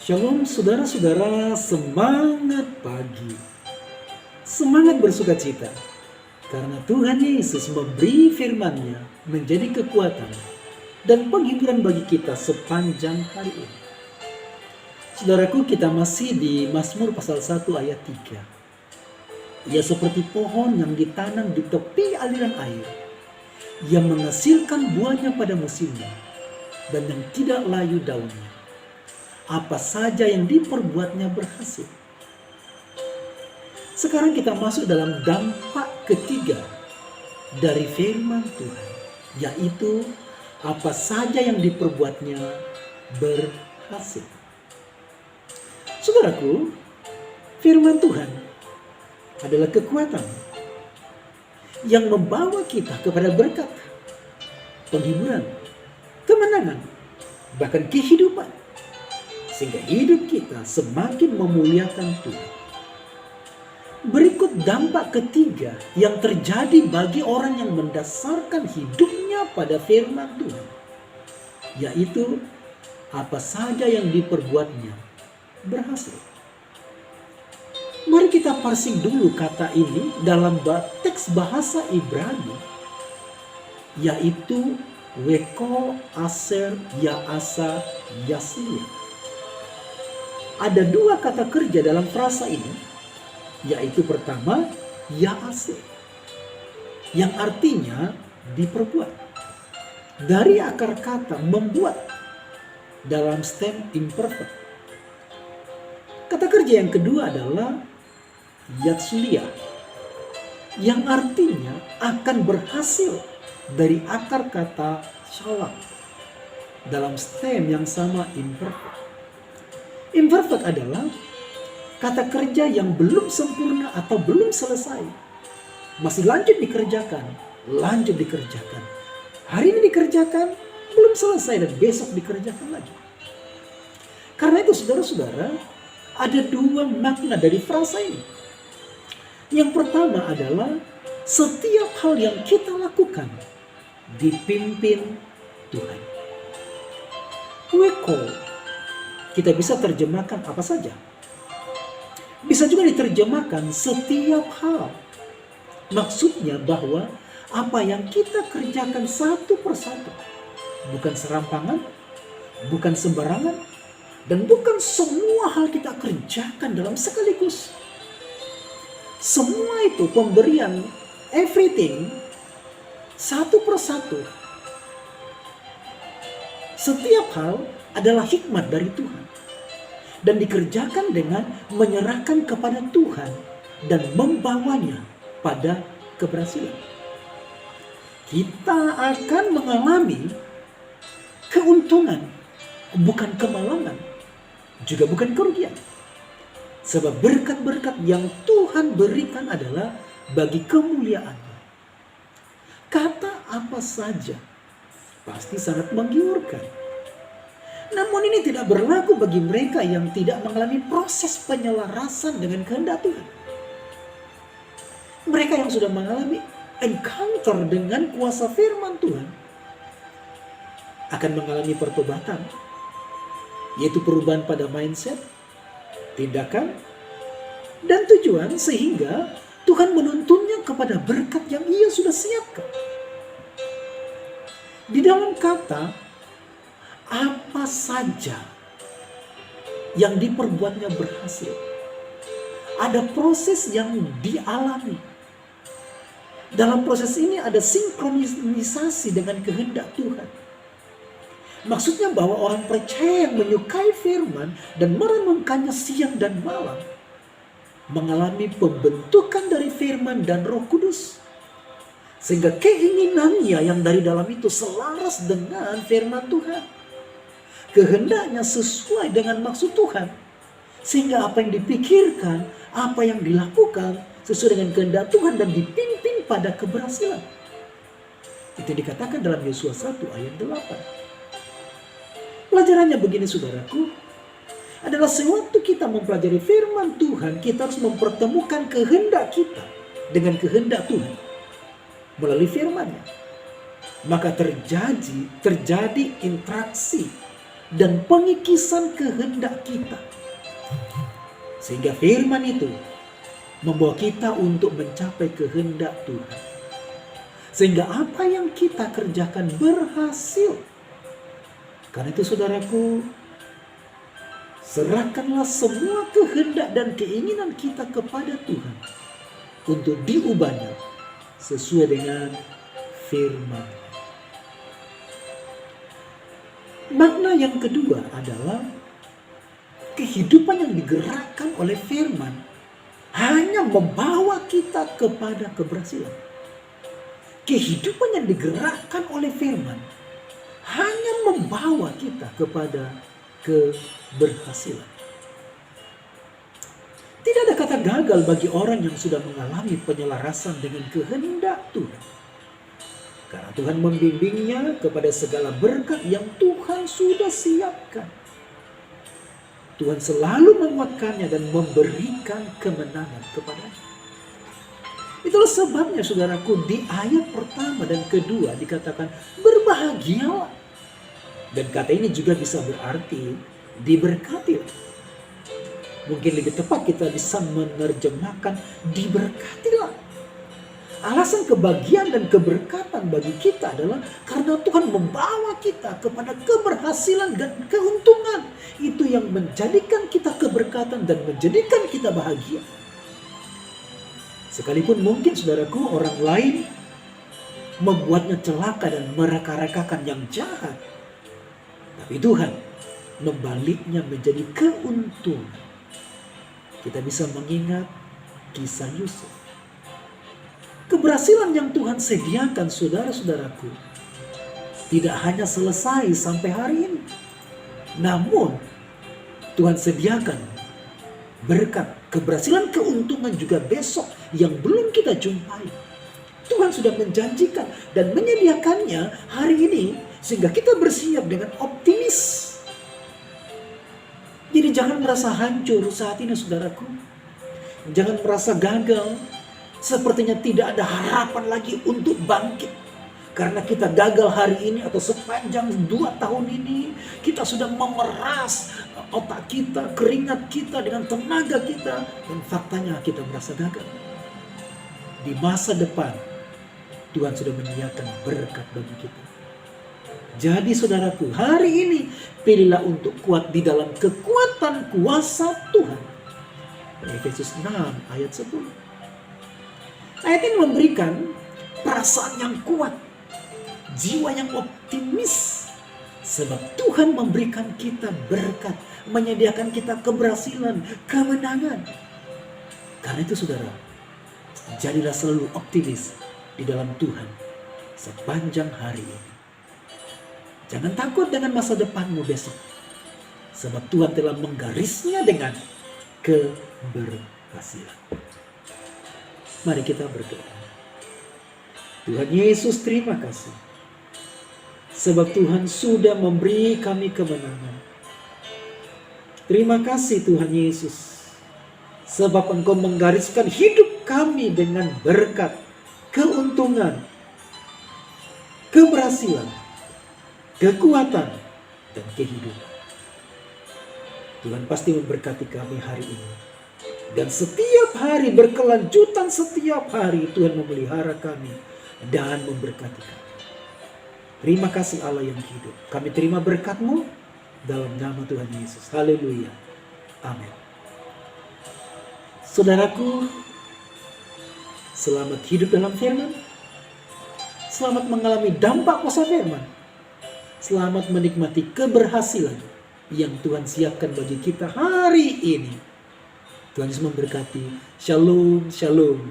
Shalom saudara-saudara, semangat pagi. Semangat bersuka cita. Karena Tuhan Yesus memberi firman-Nya menjadi kekuatan dan penghiburan bagi kita sepanjang hari ini. Saudaraku, kita masih di Mazmur pasal 1 ayat 3. Ia seperti pohon yang ditanam di tepi aliran air, yang menghasilkan buahnya pada musimnya dan yang tidak layu daunnya. Apa saja yang diperbuatnya berhasil. Sekarang kita masuk dalam dampak ketiga dari firman Tuhan, yaitu apa saja yang diperbuatnya berhasil. Saudaraku, firman Tuhan adalah kekuatan yang membawa kita kepada berkat, penghiburan, kemenangan, bahkan kehidupan. Sehingga hidup kita semakin memuliakan Tuhan. Berikut dampak ketiga yang terjadi bagi orang yang mendasarkan hidupnya pada firman Tuhan, yaitu apa saja yang diperbuatnya berhasil. Mari kita parsing dulu kata ini dalam teks bahasa Ibrani, yaitu Weko Aser Yaasa Yaslia. Ada dua kata kerja dalam frasa ini, yaitu pertama, Yaase, yang artinya diperbuat. Dari akar kata membuat dalam stem imperfect. Kata kerja yang kedua adalah Yatslia, yang artinya akan berhasil dari akar kata shalak dalam stem yang sama imperfect. Imperfect adalah kata kerja yang belum sempurna atau belum selesai. Masih lanjut dikerjakan. Hari ini dikerjakan, belum selesai dan besok dikerjakan lagi. Karena itu saudara-saudara, ada dua makna dari frasa ini. Yang pertama adalah setiap hal yang kita lakukan dipimpin Tuhan. Weko kita bisa terjemahkan apa saja. Bisa juga diterjemahkan setiap hal. Maksudnya bahwa apa yang kita kerjakan satu persatu, bukan serampangan, bukan sembarangan, dan bukan semua hal kita kerjakan dalam sekaligus. Semua itu pemberian everything satu persatu. Setiap hal adalah hikmat dari Tuhan dan dikerjakan dengan menyerahkan kepada Tuhan dan membawanya pada keberhasilan. Kita akan mengalami keuntungan, bukan kemalangan, juga bukan kerugian. Sebab berkat-berkat yang Tuhan berikan adalah bagi kemuliaan-Nya. Kata apa saja pasti sangat menggiurkan. Namun ini tidak berlaku bagi mereka yang tidak mengalami proses penyelarasan dengan kehendak Tuhan. Mereka yang sudah mengalami encounter dengan kuasa firman Tuhan akan mengalami pertobatan, yaitu perubahan pada mindset, tindakan, dan tujuan, sehingga Tuhan menuntunnya kepada berkat yang Ia sudah siapkan. Di dalam kata apa saja yang diperbuatnya berhasil, ada proses yang dialami. Dalam proses ini ada sinkronisasi dengan kehendak Tuhan. Maksudnya bahwa orang percaya yang menyukai firman dan merenungkannya siang dan malam mengalami pembentukan dari firman dan Roh Kudus, sehingga keinginannya yang dari dalam itu selaras dengan firman Tuhan. Kehendaknya sesuai dengan maksud Tuhan. Sehingga apa yang dipikirkan, apa yang dilakukan sesuai dengan kehendak Tuhan dan dipimpin pada keberhasilan. Itu dikatakan dalam Yosua 1 ayat 8. Pelajarannya begini saudaraku, adalah sewaktu kita mempelajari firman Tuhan, kita harus mempertemukan kehendak kita dengan kehendak Tuhan melalui firman-Nya. Maka terjadi interaksi dan pengikisan kehendak kita. Sehingga firman itu membawa kita untuk mencapai kehendak Tuhan. Sehingga apa yang kita kerjakan berhasil. Karena itu saudaraku, serahkanlah semua kehendak dan keinginan kita kepada Tuhan untuk diubahnya sesuai dengan firman. Makna yang kedua adalah kehidupan yang digerakkan oleh firman hanya membawa kita kepada keberhasilan. Kehidupan yang digerakkan oleh firman hanya membawa kita kepada keberhasilan. Tidak ada kata gagal bagi orang yang sudah mengalami penyelarasan dengan kehendak Tuhan. Karena Tuhan membimbingnya kepada segala berkat yang Tuhan sudah siapkan. Tuhan selalu menguatkannya dan memberikan kemenangan kepadanya. Itulah sebabnya saudaraku, di ayat pertama dan kedua dikatakan berbahagialah. Dan kata ini juga bisa berarti diberkati. Mungkin lebih tepat kita bisa menerjemahkan diberkatilah. Alasan kebahagiaan dan keberkatan bagi kita adalah karena Tuhan membawa kita kepada keberhasilan dan keuntungan. Itu yang menjadikan kita keberkatan dan menjadikan kita bahagia. Sekalipun mungkin saudaraku orang lain membuatnya celaka dan mereka-rekakan yang jahat. Tapi Tuhan membaliknya menjadi keuntungan. Kita bisa mengingat kisah Yusuf. Keberhasilan yang Tuhan sediakan saudara-saudaraku tidak hanya selesai sampai hari ini. Namun Tuhan sediakan berkat, keberhasilan, keuntungan juga besok yang belum kita jumpai. Tuhan sudah menjanjikan dan menyediakannya hari ini sehingga kita bersiap dengan optimis. Jadi jangan merasa hancur saat ini saudaraku. Jangan merasa gagal. Sepertinya tidak ada harapan lagi untuk bangkit. Karena kita gagal hari ini atau sepanjang 2 tahun ini. Kita sudah memeras otak kita, keringat kita dengan tenaga kita. Dan faktanya kita merasa gagal. Di masa depan Tuhan sudah menyediakan berkat bagi kita. Jadi saudaraku, hari ini pilihlah untuk kuat di dalam kekuatan kuasa Tuhan. Efesus 6 ayat 10. Ayat ini memberikan perasaan yang kuat, jiwa yang optimis. Sebab Tuhan memberikan kita berkat, menyediakan kita keberhasilan, kemenangan. Karena itu saudara, jadilah selalu optimis di dalam Tuhan sepanjang hari ini. Jangan takut dengan masa depanmu besok. Sebab Tuhan telah menggarisnya dengan keberhasilan. Mari kita berdoa. Tuhan Yesus, terima kasih. Sebab Tuhan sudah memberi kami kemenangan. Terima kasih Tuhan Yesus. Sebab Engkau menggariskan hidup kami dengan berkat, keuntungan, keberhasilan, kekuatan, dan kehidupan. Tuhan pasti memberkati kami hari ini. Dan setiap hari berkelanjutan, setiap hari Tuhan memelihara kami dan memberkati kami. Terima kasih Allah yang hidup. Kami terima berkat-Mu dalam nama Tuhan Yesus. Haleluya. Amin. Saudaraku, selamat hidup dalam firman. Selamat mengalami dampak kuasa firman. Selamat menikmati keberhasilan yang Tuhan siapkan bagi kita hari ini. Tuhan Yesus memberkati. Shalom, shalom.